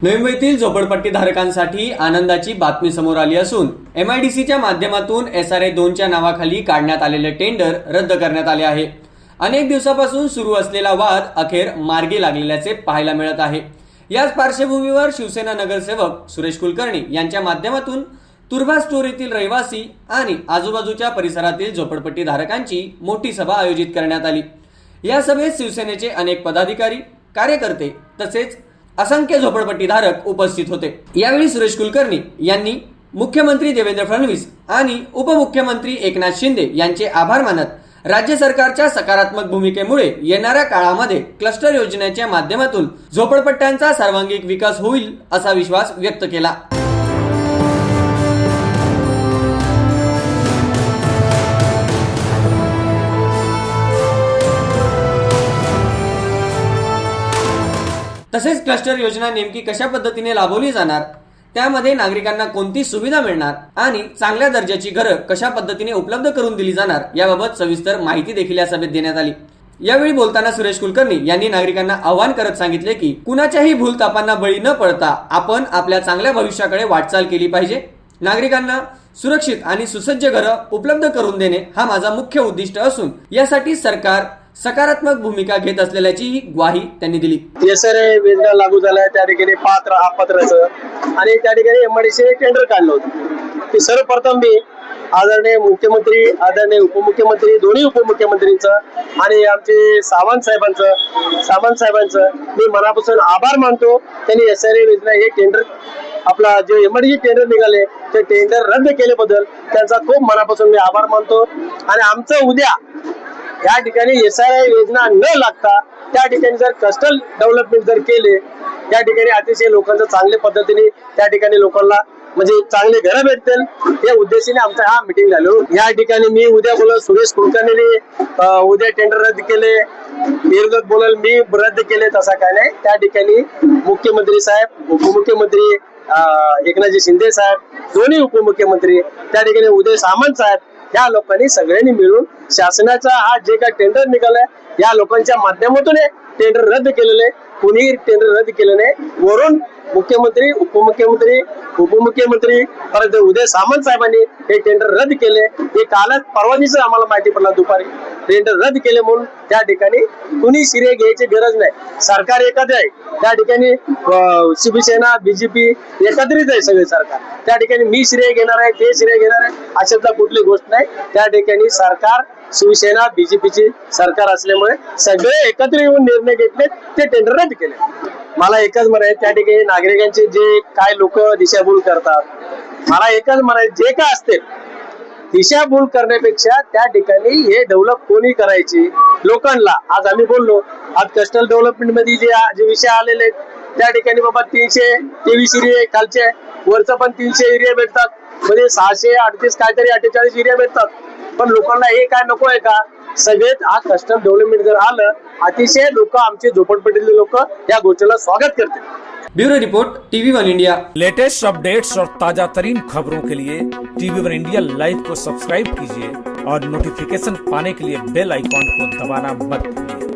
नवी मुंबईतील झोपडपट्टी धारकांसाठी आनंदाची बातमी समोर आली असून MIDCच्या माध्यमातून SRA 2च्या नावाखाली काढण्यात आलेले टेंडर रद्द करण्यात आले आहे। अनेक दिवसापासून सुरू असलेला वाद अखेर मार्गी लागलेल्याचे पाहायला मिळत आहे। याच पार्श्वभूमीवर शिवसेना नगरसेवक सुरेश कुलकर्णी यांच्या माध्यमातून तुर्भा स्टोर येथील रहिवासी आणि आजूबाजूच्या परिसरातील झोपडपट्टी धारकांची मोठी सभा आयोजित करण्यात आली। या सभेत शिवसेनेचे अनेक पदाधिकारी, कार्यकर्ते तसेच असंख्य झोपडपट्टी धारक उपस्थित होते। यावेळी सुरेश कुलकर्णी यांनी मुख्यमंत्री देवेंद्र फडणवीस आणि उपमुख्यमंत्री एकनाथ शिंदे यांचे आभार मानत राज्य सरकारच्या सकारात्मक भूमिकेमुळे येणाऱ्या काळामध्ये क्लस्टर योजनेच्या माध्यमातून झोपडपट्ट्यांचा सर्वांगीण विकास होईल असा विश्वास व्यक्त केला। तसेच क्लस्टर योजना नेमकी कशा पद्धतीने राबवली जाणार, त्यामध्ये नागरिकांना कोणती सुविधा मिळणार आणि चांगल्या दर्जाची घरं कशा पद्धतीने उपलब्ध करून दिली जाणार याबाबत सविस्तर माहिती देखील या सभेत देण्यात आली। यावेळी बोलताना सुरेश कुलकर्णी यांनी नागरिकांना आवाहन करत सांगितले की कुणाच्याही भूलथापांना बळी न पडता आपण आपल्या चांगल्या भविष्याकडे वाटचाल केली पाहिजे। नागरिकांना सुरक्षित आणि सुसज्ज घरं उपलब्ध करून देणे हा माझा मुख्य उद्दिष्ट असून यासाठी सरकार सकारात्मक भूमिका घेत असल्याची ग्वाही त्यांनी दिली। SRA योजना लागू झालाय, त्या ठिकाणी पात्र अपात्रचं आणि त्या ठिकाणी MIDC टेंडर काढलं होतं। ते सर्वप्रथम मी आदरणीय मुख्यमंत्री, आदरणीय उपमुख्यमंत्री, दोन्ही उपमुख्यमंत्रींचं आणि आमचे सावंत साहेबांचं मी मनापासून आभार मानतो। त्यांनी SRA योजना हे टेंडर आपला जे MIDC टेंडर निघाले ते टेंडर रद्द केल्याबद्दल त्यांचा खूप मनापासून मी आभार मानतो। आणि आमचं उद्या या ठिकाणी SRA योजना न लागता त्या ठिकाणी जर कस्टल डेव्हलपमेंट जर केले, त्या ठिकाणी अतिशय लोकांचं चांगल्या पद्धतीने त्या ठिकाणी लोकांना म्हणजे चांगले घरं भेटतील या उद्देशाने आमचा हा मीटिंग झालो। या ठिकाणी मी उद्या बोलत सुरेश कुलकर्णीने उद्या टेंडर रद्द केले, विरोधक बोलल मी रद्द केले, तसा काय नाही। त्या ठिकाणी मुख्यमंत्री साहेब, उपमुख्यमंत्री एकनाथजी शिंदे साहेब, दोन्ही उपमुख्यमंत्री, त्या ठिकाणी उदय सामंत साहेब, या लोकांनी सगळ्यांनी मिळून शासनाचा हा जे काही टेंडर निघालाय या लोकांच्या माध्यमातून टेंडर रद्द केलेले, कुणी टेंडर रद्द केले नाही। वरून मुख्यमंत्री, उपमुख्यमंत्री परत उदय सामंत साहेबांनी हे टेंडर रद्द केले। हे कालच परवा दिवशी आम्हाला माहिती पडला दुपारी टेंडर रद्द केले म्हणून। त्या ठिकाणी कुणी श्रेय घ्यायची गरज नाही, सरकार एकत्र आहे। त्या ठिकाणी शिवसेना BJP एकत्रित आहे सगळे सरकार। त्या ठिकाणी मी श्रेय घेणार आहे, ते श्रेय घेणार आहे अशातला कुठली गोष्ट नाही। त्या ठिकाणी सरकार शिवसेना BJPची सरकार असल्यामुळे सगळे एकत्र येऊन निर्णय घेतले, ते टेंडर रद्द केले। मला एकच म्हणायचं, त्या ठिकाणी नागरिकांचे जे काय लोक दिशाभूल करतात, मला एकच म्हणायचं, जे काय असते दिशाभूल करण्यापेक्षा त्या ठिकाणी हे डेव्हलप कोणी करायची लोकांना। आज आम्ही बोललो, आज कस्टल डेव्हलपमेंट मध्ये जे विषय आलेले त्या ठिकाणी बाबा 323 एरिया खालचे, वरचं पण 300 एरिया भेटतात, म्हणजे 638 काहीतरी 48 एरिया भेटतात। पण लोकांना हे काय नको आहे का? सगळेच आज कस्टल डेव्हलपमेंट जर आलं, अतिशय लोक आमचे झोपडपट्टीतले लोक या गोष्टीला स्वागत करतील। Bureau report TV1 India. Latest updates और ताजा तरीन खबरों के लिए TV1 इंडिया लाइव को सब्सक्राइब कीजिए और नोटिफिकेशन पाने के लिए बेल आइकॉन को दबाना मत भूलिए।